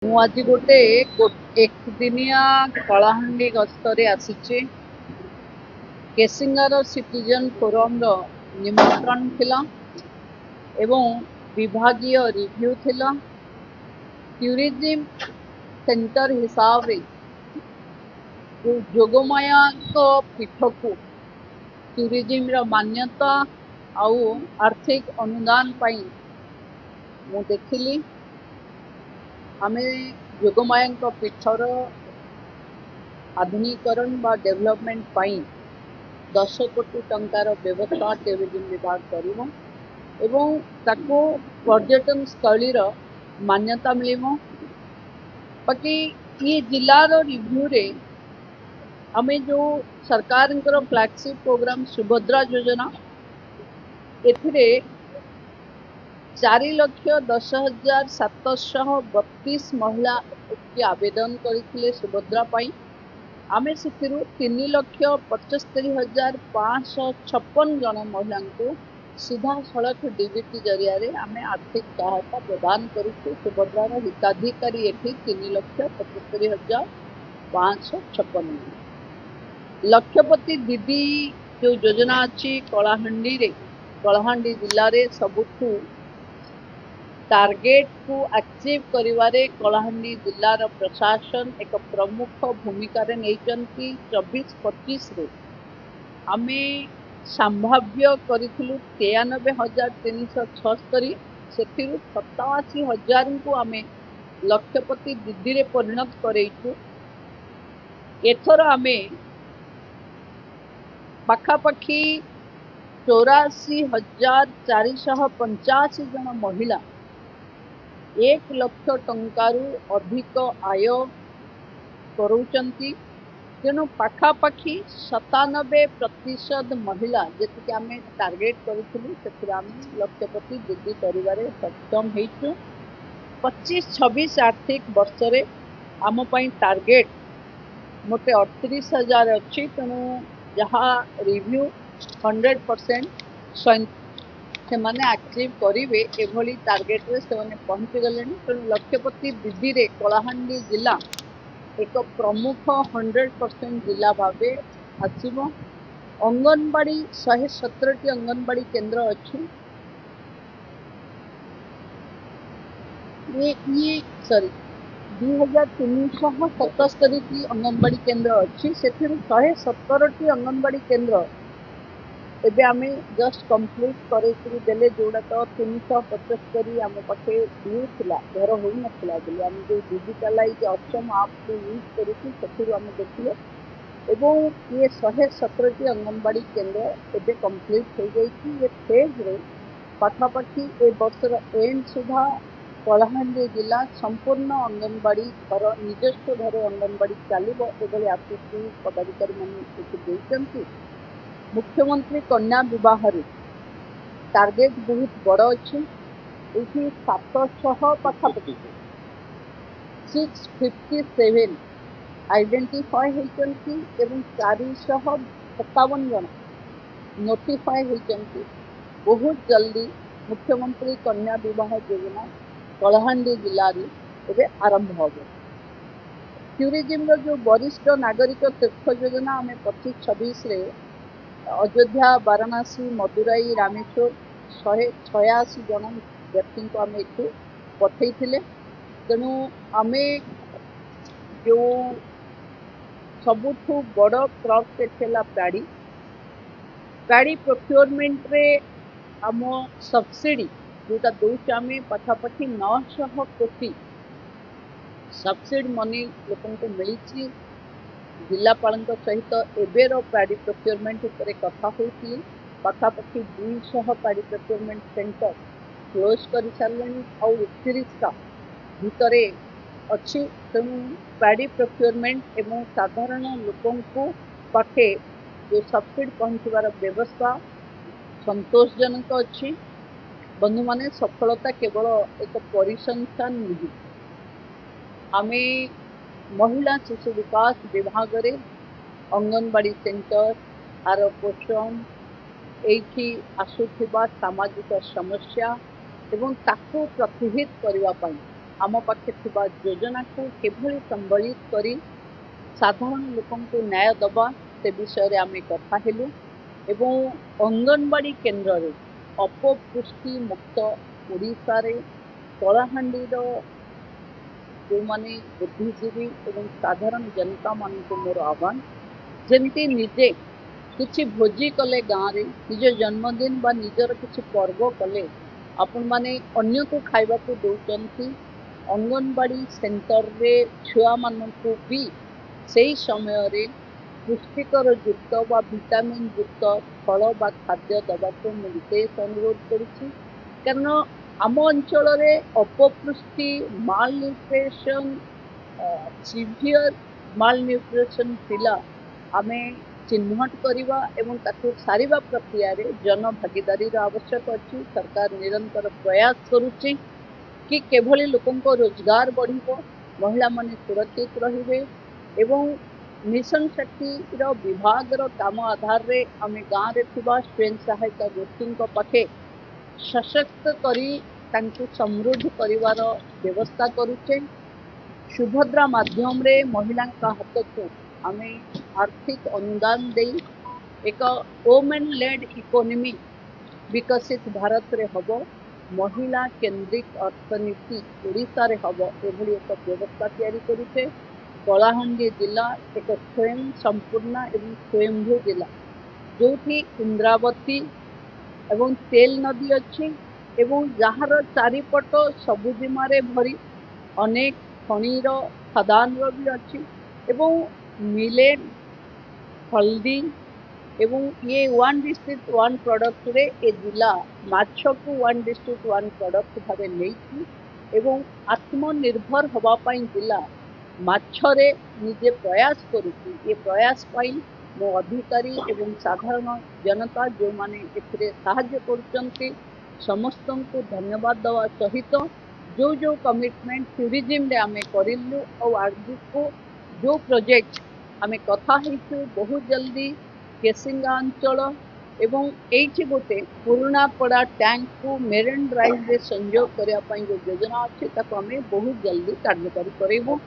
ମୁଁ ଆଜି ଗୋଟେ ଏକ ଦିନିଆ କଳାହାଣ୍ଡି ଗସ୍ତରେ ଆସିଛି। କେସିଙ୍ଗାର ସିଟିଜେନ୍ ଫୋରମର ନିମନ୍ତ୍ରଣ ଥିଲା ଏବଂ ବିଭାଗୀୟ ରିଭ୍ୟୁ ଥିଲା। ଟୁରିଜିମ୍ ସେଣ୍ଟର ହିସାବରେ ଯୋଗମାୟାଙ୍କ ପୀଠକୁ ଟୁରିଜିମ୍ର ମାନ୍ୟତା ଆଉ ଆର୍ଥିକ ଅନୁଦାନ ପାଇଁ ମୁଁ ଦେଖିଲି। ଆମେ ଯୋଗମାୟାଙ୍କ ପୀଠର ଆଧୁନିକରଣ ବା ଡେଭଲପମେଣ୍ଟ ପାଇଁ 10 କୋଟି ଟଙ୍କାର ବ୍ୟବସ୍ଥା ଟୁରିଜିମ୍ ବିଭାଗ କରିବ ଏବଂ ତାକୁ ପର୍ଯ୍ୟଟନ ସ୍ଥଳୀର ମାନ୍ୟତା ମିଳିବ। ବାକି ये जिलार रिव्यूरे आमे जो सरकारଙ୍କର फ्लैगशिप प्रोग्राम सुभद्रा योजना एथिरे 4,10,732 महिला की आवेदन करथिले सुभद्रा पाई। आमे सिथिरु 3,75,556 जन महिला को सीधा सड़क डीबीटी जरिया रे आमे आर्थिक सहायता प्रदान करूछु। सुभद्रार हिताधिकारी एठी 3,75,556 लक्षपति दीदी जो योजना अच्छी कलाहांडी जिले रे सबुठू टार्गेट को अचीव करिवारे कलाहांडी जिलार प्रशासन एक प्रमुख भूमिका रे नेइचंती। 24-25 रे आमे संभाव्य करिथिलु 93,376 सेथिरु 87,000 को आमे लक्षपति दीदी रे परिणत करेइछु। एथर आमे पाखापाखी 84,485 जन महिला 1 लाख टंकारु अधिक आय करूचंती। तेणु पाखापाखी 97% महिला जेतिके आमे टार्गेट करिथिलु सेथिरा आमे लक्षपति वृद्धि करिवारे सक्षम हेइछु। 25-26 आर्थिक वर्ष रे आम पई टार्गेट मोटे 38,000 अच्छी। तेणु जहाँ रिव्यू 100% से माने एक्टिव करिवे एभली टार्गेट रे से माने पहुंची गलेनी। तेणु लक्षपति वृद्धि रे कलाहांडी जिला एक प्रमुख 100% जिला भावे आसीबो। अंगनवाड़ी 117 अंगनवाड़ी केंद्र अच्छी। ये 2377 की अंगनवाड़ी केंद्र अच्छी। से 117 अंगनवाड़ी केंद्र एबे आमे जस्ट कंप्लीट करेकरी देले जोड़ा तो 375 आम पाखे ड्यू थिला घर हो नथिला बोली आम जो डिजिटलाइज ऑप्शन आप को यूज करिकि सेथिरु आमे देखिले एवं ये 117 अंगनवाड़ी केंद्र एबे कंप्लीट हो गई। ये फेज रे पाखापाखी ए वर्षर एंड सुधा कलाहांडी जिला संपूर्ण अंगनवाड़ी घर निजस्व घर अंगनवाड़ी चलो एभली आश्वासन पदाधिकारी मैंने। मुख्यमंत्री कन्या विवाह टार्गेट बहुत बड़ अच्छी। 700 पाखापाखी 657 आइडेंटिफाई होती एवं 457 जन नोटिफाई होती। बहुत जल्दी मुख्यमंत्री कन्या विवाह योजना कलाहांडी जिले में आरंभ हो। टूरिज्म जो वरिष्ठ नागरिक तीर्थ योजना आम 25-26 अयोध्या, वाराणसी, मदुराई, रामेश्वर 186 जन व्यक्ति को आम एठू पठे। तेणु आम जो सबुठू बड़ प्रोजेक्ट है पैडी प्रोक्योरमेंट रे आम सब्सिडी जोटा दौचे आम पाखापाखि 900 कोटी सब्सिडी मनी लोक मिली। जिलापाल सहित एबेर पैडी प्रोक्योरमेंट उपरे कथा होती। पाखापाखि 200 पैडी प्रोक्योरमेंट सेंटर क्लोज कर सारे आउ 31टा भितरे अच्छी। तेणु पैडी प्रोक्योरमेंट एवं साधारण लोक पाखे जो सब्सिडी पहुँचवार व्यवस्था संतोषजनक अच्छी। बंधु माने सफलता केवल एक परिसंख्यान नहीं। आमे महिला शिशु विकास विभाग रे अंगनवाड़ी सेंटर आर पोषण एठी आसुथिबा सामाजिक समस्या एवं ताकू प्रतिहित करबा पई आम पाखे थिबा योजना को किभली संबलित करी साधारण लोकन को न्याय दबा से विषय आम कथा हेलु एवं अंगनवाड़ी केन्द्र रे अपपुष्टि मुक्त ओडिशा रे कलाहांडी जो माने बुद्धिजीवी एवं साधारण जनता मान को मोर आह्वान जमती निजे किसी भोजी कले गाँव रे निज जन्मदिन बा निजर किसी पर्व कले आपण माने अन्य को खाइबा को दौचंती अंगनवाड़ी सेंटर रे छुआ मानू भी सही समय रे पुष्टिकर युक्त व विटामिन युक्त फल बा खाद्य दबा को मैं विशेष अनुरोध करुच्ची कारण आम अंचल रे अपपुष्टि माल न्यूट्रिशन सिवियर माल न्यूट्रिशन पिला आमे चिन्हट करवा एवं ताकू सारिबा प्रक्रिया रे जन भागीदारी आवश्यक अच्छी सरकार निरंतर प्रयास करुच्ची कि केभली लोकंको रोजगार बढ़िबो महिला माने सुरक्षित रहिबे एवं मिशन शक्ति रो विभाग रो काम आधार रे आमे गाँव रे थिबा स्वयं सहायता गोष्ठी पाखे सशक्त करी तांकु समृद्ध करिवार व्यवस्था करुचे सुभद्रा माध्यम रे महिला हाथ को आमे आर्थिक अनुदान दे एक वोमेन लेड इकोनॉमी विकसित भारत रे हबो महिला केंद्रित अर्थनीति ओडिशा रे हबो एभली एक व्यवस्था तैयारी करुचे कलाहांडी जिला एक स्वयं संपूर्ण एवं स्वयंभू जिला जो इंद्रावती एवं तेल नदी अच्छी एवं जार चारिपट सबुजिमारे भरी अनेक खनिर खदान भी अच्छी एवं मिलेट हल्दी एवं ये वन डिस्ट्रिक्ट वन प्रोडक्ट रे ए जिला माछ को वन डिस्ट्रिक्ट वन प्रोडक्ट भावे नहीं एवं आत्मनिर्भर हवा पाई जिला माछरे निजे प्रयास करुची ये प्रयास पाई मो अधिकारी एवं साधारण जनता जो माने एथिरे सहाय्य करुचंती समस्त को धन्यवाद देवा सहित जो जो कमिटमेंट टूरिज्म रे आमे करिलु और आगु को जो प्रोजेक्ट आमे कथा हेतु बहुत जल्दी केसिंगा अंचल एवं एठी गोटे पुराना पड़ा टैंक को मेरिन ड्राइव रे संयोग करिया पई जो योजना अछि ताको आमे बहुत जल्दी कार्यकारी करेबो।